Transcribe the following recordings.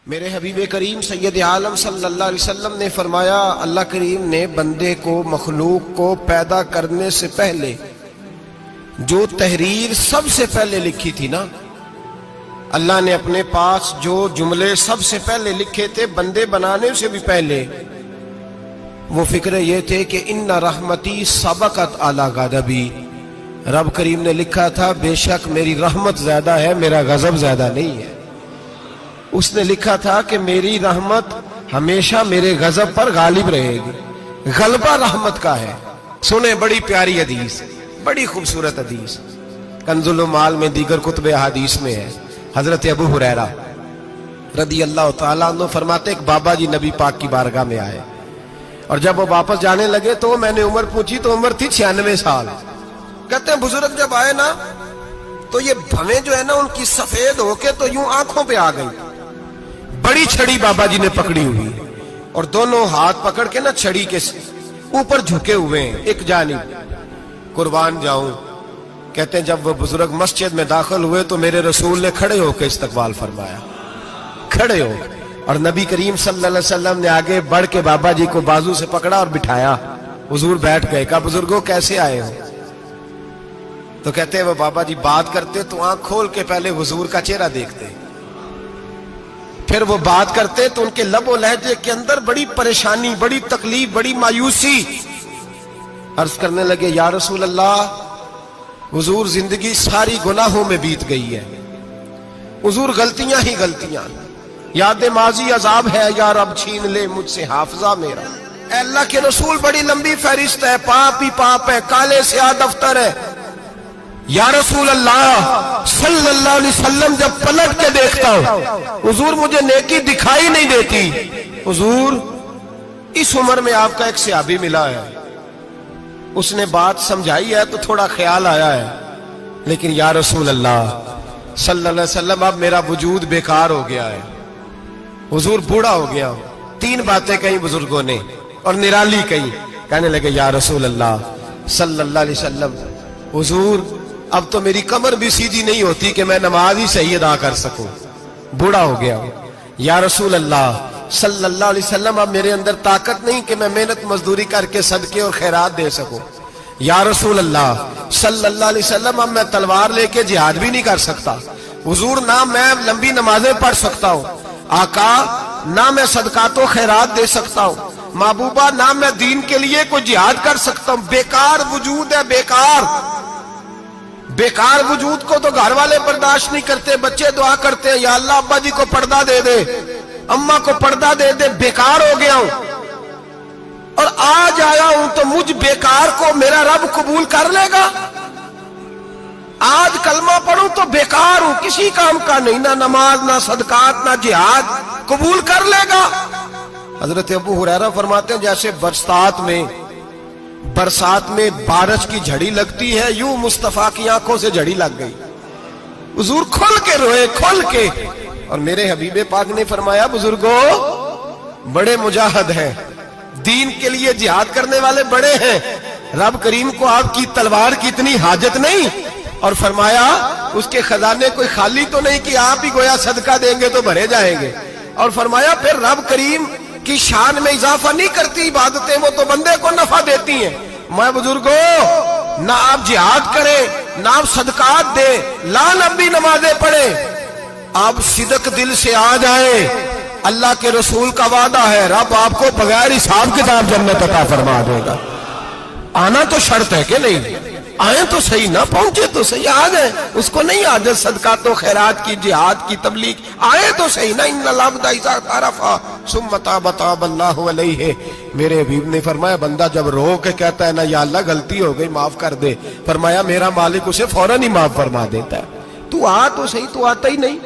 میرے حبیب کریم سید عالم صلی اللہ علیہ وسلم نے فرمایا، اللہ کریم نے بندے کو، مخلوق کو پیدا کرنے سے پہلے جو تحریر سب سے پہلے لکھی تھی نا، اللہ نے اپنے پاس جو جملے سب سے پہلے لکھے تھے بندے بنانے سے بھی پہلے، وہ فکر یہ تھے کہ ان رحمتی سبقت اعلی غضبی، رب کریم نے لکھا تھا بے شک میری رحمت زیادہ ہے، میرا غضب زیادہ نہیں ہے۔ اس نے لکھا تھا کہ میری رحمت ہمیشہ میرے غضب پر غالب رہے گی، غلبہ رحمت کا ہے۔ سنیں بڑی پیاری حدیث، بڑی خوبصورت حدیث، کنز المال میں دیگر کتب احادیث میں ہے۔ حضرت ابو ہریرہ رضی اللہ تعالیٰ عنہ فرماتے ایک بابا جی نبی پاک کی بارگاہ میں آئے، اور جب وہ واپس جانے لگے تو میں نے عمر پوچھی تو عمر تھی 96 سال۔ کہتے ہیں بزرگ جب آئے نا تو یہ بھویں جو ہے نا ان کی سفید ہو کے تو یوں آنکھوں پہ آ گئی۔ بڑی چھڑی بابا جی نے پکڑی ہوئی اور دونوں ہاتھ پکڑ کے نا چھڑی کے اوپر جھکے ہوئے ہیں ایک جانب، قربان جاؤں۔ کہتے ہیں جب وہ بزرگ مسجد میں داخل ہوئے تو میرے رسول نے کھڑے ہو کے استقبال فرمایا، کھڑے ہو، اور نبی کریم صلی اللہ علیہ وسلم نے آگے بڑھ کے بابا جی کو بازو سے پکڑا اور بٹھایا۔ حضور بیٹھ گئے، کہا بزرگوں کیسے آئے ہو؟ تو کہتے ہیں وہ بابا جی بات کرتے تو آنکھ کھول کے پہلے حضور کا چہرہ دیکھتے، پھر وہ بات کرتے تو ان کے لب و لہجے کے اندر بڑی پریشانی، بڑی تکلیف، بڑی مایوسی۔ عرض کرنے لگے یا رسول اللہ، حضور زندگی ساری گناہوں میں بیت گئی ہے، حضور غلطیاں ہی غلطیاں، یاد ماضی عذاب ہے، یا رب چھین لے مجھ سے حافظہ میرا۔ اے اللہ کے رسول بڑی لمبی فہرست ہے، پاپ ہی پاپ ہے، کالے سیاہ دفتر ہے۔ یا رسول اللہ صلی اللہ علیہ وسلم جب پلٹ کے دیکھتا ہوں حضور مجھے نیکی دکھائی نہیں دیتی۔ حضور اس عمر میں آپ کا ایک صحابی ملا ہے، اس نے بات سمجھائی ہے تو تھوڑا خیال آیا ہے، لیکن یا رسول اللہ صلی اللہ علیہ وسلم اب میرا وجود بیکار ہو گیا ہے، حضور بوڑھا ہو گیا ہوں۔ 3 باتیں کہیں بزرگوں نے اور نرالی کہیں، کہنے لگے یا رسول اللہ صلی اللہ علیہ وسلم، حضور اب تو میری کمر بھی سیدھی نہیں ہوتی کہ میں نماز ہی صحیح ادا کر سکوں، بوڑھا ہو گیا ہوں۔ یا رسول اللہ صلی اللہ علیہ وسلم اب میرے اندر طاقت نہیں کہ میں محنت مزدوری کر کے صدقے اور خیرات دے سکوں۔ یا رسول اللہ صلی اللہ علیہ وسلم اب میں تلوار لے کے جہاد بھی نہیں کر سکتا، حضور نہ میں لمبی نمازیں پڑھ سکتا ہوں، آقا نہ میں صدقات و خیرات دے سکتا ہوں، محبوبہ نہ میں دین کے لیے کوئی جہاد کر سکتا ہوں، بیکار وجود ہے، بیکار بیکار وجود کو تو گھر والے برداشت نہیں کرتے، بچے دعا کرتے ہیں یا اللہ ابا جی کو پردہ دے دے، اماں کو پردہ دے دے، بیکار ہو گیا ہوں، اور آج آیا ہوں تو مجھ بیکار کو میرا رب قبول کر لے گا؟ آج کلمہ پڑھوں تو بیکار ہوں، کسی کام کا نہیں، نہ نماز نہ صدقات نہ جہاد، قبول کر لے گا؟ حضرت ابو ہریرہ فرماتے ہیں جیسے برسات میں بارش کی جھڑی لگتی ہے، یوں مصطفیٰ کی آنکھوں سے جھڑی لگ گئی، حضور کھل کے روئے، کھل کے۔ اور میرے حبیب پاک نے فرمایا بزرگوں بڑے مجاہد ہیں، دین کے لیے جہاد کرنے والے بڑے ہیں، رب کریم کو آپ کی تلوار کی اتنی حاجت نہیں، اور فرمایا اس کے خزانے کوئی خالی تو نہیں کہ آپ ہی گویا صدقہ دیں گے تو بھرے جائیں گے، اور فرمایا پھر رب کریم کی شان میں اضافہ نہیں کرتی عبادتیں، وہ تو بندے کو نفع دیتی ہیں۔ میں بزرگوں نہ آپ جہاد کریں، نہ آپ صدقات دیں، لا لمبی نمازیں پڑھیں، آپ صدق دل سے آ جائیں، اللہ کے رسول کا وعدہ ہے رب آپ کو بغیر حساب کتاب جنت عطا فرما دے گا۔ آنا تو شرط ہے کہ نہیں؟ آئیں تو صحیح، نہ پہنچے تو صحیح، آ جائیں، اس کو نہیں عادت صدقات و خیرات کی، جہاد کی، تبلیغ، آئے تو صحیح نا۔ ان العبد اذا اعترف ثم تاب تاب اللہ علیہ۔ میرے حبیب نے فرمایا بندہ جب رو کے کہتا ہے نا یا اللہ غلطی ہو گئی معاف کر دے، فرمایا میرا مالک اسے فوراً ہی معاف فرما دیتا ہے۔ تو آ تو صحیح، تو آتا ہی نہیں،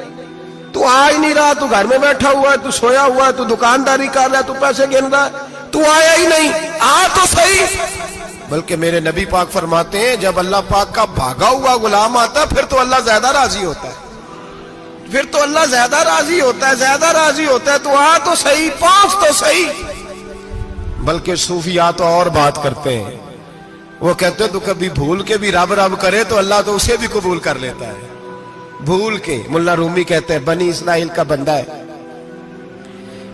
تو آ ہی نہیں رہا، تو گھر میں بیٹھا ہوا ہے، تو سویا ہوا ہے، تو دکانداری کر رہا ہے، تو پیسے گن رہا ہے، تو آیا ہی نہیں، آ تو صحیح۔ بلکہ میرے نبی پاک فرماتے ہیں جب اللہ پاک کا بھاگا ہوا غلام آتا ہے پھر تو اللہ زیادہ راضی ہوتا ہے، پھر تو اللہ زیادہ راضی ہوتا ہے، زیادہ راضی ہوتا ہے، تو آ تو صحیح، پہنچ تو صحیح۔ بلکہ صوفیاء تو اور بات کرتے ہیں، وہ کہتے ہیں تو کبھی بھول کے بھی رب رب کرے تو اللہ تو اسے بھی قبول کر لیتا ہے، بھول کے۔ ملا رومی کہتے ہیں بنی اسرائیل کا بندہ ہے،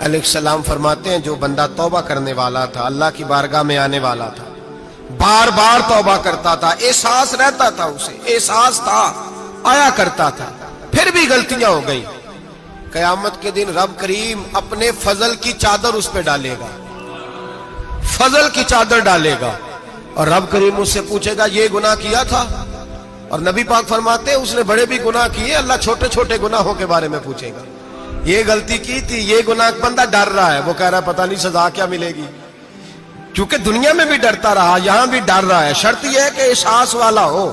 علیہ السلام فرماتے ہیں جو بندہ توبہ کرنے والا تھا، اللہ کی بارگاہ میں آنے والا تھا، بار بار توبہ کرتا تھا، احساس رہتا تھا، اسے احساس تھا، آیا کرتا تھا، پھر بھی غلطیاں ہو گئی، قیامت کے دن رب کریم اپنے فضل کی چادر اس پہ ڈالے گا، فضل کی چادر ڈالے گا، اور رب کریم اس سے پوچھے گا یہ گناہ کیا تھا؟ اور نبی پاک فرماتے ہیں اس نے بڑے بھی گناہ کیے، اللہ چھوٹے چھوٹے گناہوں کے بارے میں پوچھے گا، یہ غلطی کی تھی، یہ گناہ، بندہ ڈر رہا ہے، وہ کہہ رہا ہے پتہ نہیں سزا کیا ملے گی، کیونکہ دنیا میں بھی ڈرتا رہا، یہاں بھی ڈر رہا ہے، شرط یہ ہے کہ احساس والا ہو،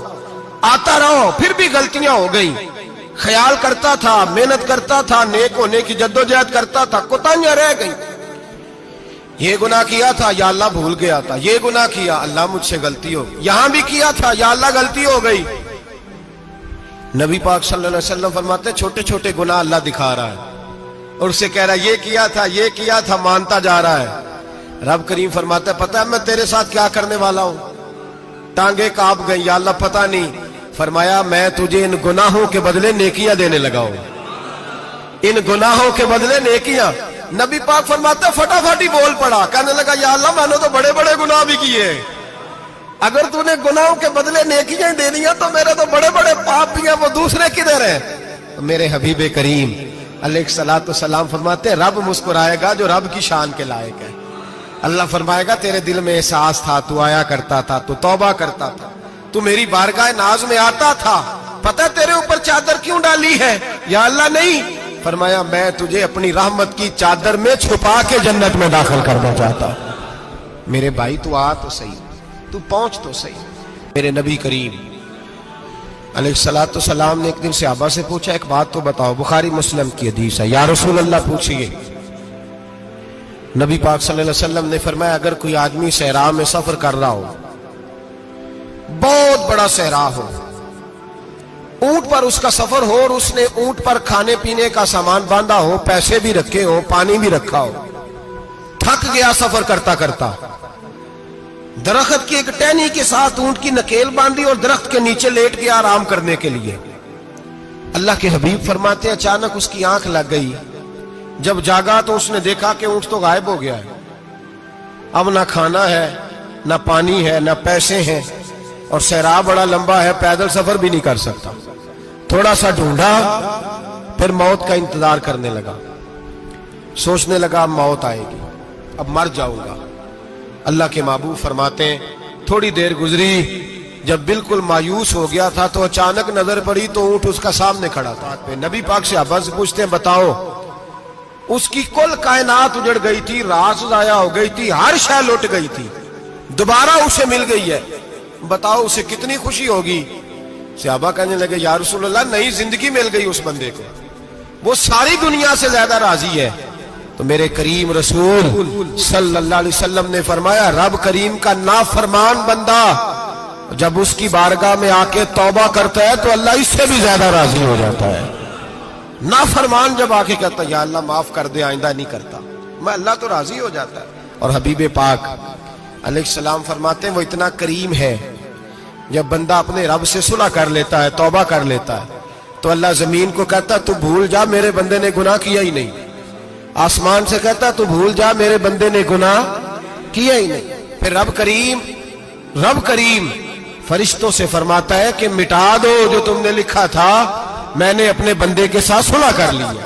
آتا رہو، پھر بھی غلطیاں ہو گئی، خیال کرتا تھا، محنت کرتا تھا، نیک ہونے کی جدوجہد کرتا تھا، کوتاہیاں رہ گئی، یہ گناہ کیا تھا یا اللہ بھول گیا تھا، یہ گناہ کیا اللہ مجھ سے غلطی ہو گئی، یہاں بھی کیا تھا یا اللہ غلطی ہو گئی۔ نبی پاک صلی اللہ علیہ وسلم فرماتے ہیں چھوٹے چھوٹے گناہ اللہ دکھا رہا ہے اور اسے کہہ رہا ہے یہ کیا تھا، مانتا جا رہا ہے۔ رب کریم فرماتا ہے پتہ ہے میں تیرے ساتھ کیا کرنے والا ہوں؟ ٹانگیں کانپ گئی، یا اللہ پتہ نہیں، فرمایا میں تجھے ان گناہوں کے بدلے نیکیاں دینے لگا ہوں، ان گناہوں کے بدلے نیکیاں۔ نبی پاک فرماتا ہے فٹافٹ ہی بول پڑا، کہنے لگا یا اللہ میں نے تو بڑے بڑے گناہ بھی کیے، اگر تو نے گناہوں کے بدلے نیکیاں دے دیا تو میرے تو بڑے بڑے پاپ بھی ہیں، وہ دوسرے کدھر ہیں؟ میرے حبیب کریم علیہ الصلوۃ والسلام فرماتے ہیں رب مسکرائے گا جو رب کی شان کے لائق ہے، اللہ فرمائے گا تیرے دل میں احساس تھا، تو آیا کرتا تھا، تو توبہ کرتا تھا، تو میری بارگاہ ناز میں آتا تھا، پتہ تیرے اوپر چادر کیوں ڈالی ہے؟ یا اللہ نہیں، فرمایا میں تجھے اپنی رحمت کی چادر میں چھپا کے جنت میں داخل کرنا چاہتا ہوں۔ میرے بھائی تو آ تو صحیح، تو پہنچ تو صحیح۔ میرے نبی کریم علیہ الصلوۃ والسلام نے ایک دن صحابہ سے پوچھا ایک بات تو بتاؤ، بخاری مسلم کی حدیث ہے، یا رسول اللہ پوچھئے۔ نبی پاک صلی اللہ علیہ وسلم نے فرمایا اگر کوئی آدمی صحرا میں سفر کر رہا ہو، بہت بڑا صحرا ہو، اونٹ پر اس کا سفر ہو اور اس نے اونٹ پر کھانے پینے کا سامان باندھا ہو، پیسے بھی رکھے ہو، پانی بھی رکھا ہو، تھک گیا سفر کرتا کرتا، درخت کی ایک ٹہنی کے ساتھ اونٹ کی نکیل باندھی اور درخت کے نیچے لیٹ گیا آرام کرنے کے لیے۔ اللہ کے حبیب فرماتے ہیں اچانک اس کی آنکھ لگ گئی، جب جاگا تو اس نے دیکھا کہ اونٹ تو غائب ہو گیا ہے، اب نہ کھانا ہے، نہ پانی ہے، نہ پیسے ہیں، اور صحرا بڑا لمبا ہے، پیدل سفر بھی نہیں کر سکتا۔ تھوڑا سا ڈھونڈا، پھر موت کا انتظار کرنے لگا، سوچنے لگا اب موت آئے گی، اب مر جاؤں گا۔ اللہ کے محبوب فرماتے ہیں تھوڑی دیر گزری، جب بالکل مایوس ہو گیا تھا تو اچانک نظر پڑی تو اونٹ اس کا سامنے کھڑا تھا۔ نبی پاک سے صحابہ سے پوچھتے ہیں بتاؤ، اس کی کل کائنات اجڑ گئی تھی، راز ضائع ہو گئی تھی، ہر شے لٹ گئی تھی، دوبارہ اسے مل گئی ہے، بتاؤ اسے کتنی خوشی ہوگی؟ صحابہ کہنے لگے یا رسول اللہ نئی زندگی مل گئی اس بندے کو، وہ ساری دنیا سے زیادہ راضی ہے۔ تو میرے کریم رسول صلی اللہ علیہ وسلم نے فرمایا رب کریم کا نافرمان بندہ جب اس کی بارگاہ میں آ کے توبہ کرتا ہے تو اللہ اس سے بھی زیادہ راضی ہو جاتا ہے۔ نافرمان جب آ کے کہتا ہے یا اللہ معاف کر دے، آئندہ نہیں کرتا، میں اللہ تو راضی ہو جاتا ہے۔ اور حبیب پاک علیہ السلام فرماتے ہیں وہ اتنا کریم ہے، جب بندہ اپنے رب سے صلح کر لیتا ہے، توبہ کر لیتا ہے، تو اللہ زمین کو کہتا ہے تو بھول جا میرے بندے نے گناہ کیا ہی نہیں، آسمان سے کہتا تو بھول جا میرے بندے نے گناہ کیا ہی نہیں۔ پھر رب کریم فرشتوں سے فرماتا ہے کہ مٹا دو جو تم نے لکھا تھا، میں نے اپنے بندے کے ساتھ صلح کر لی ہے۔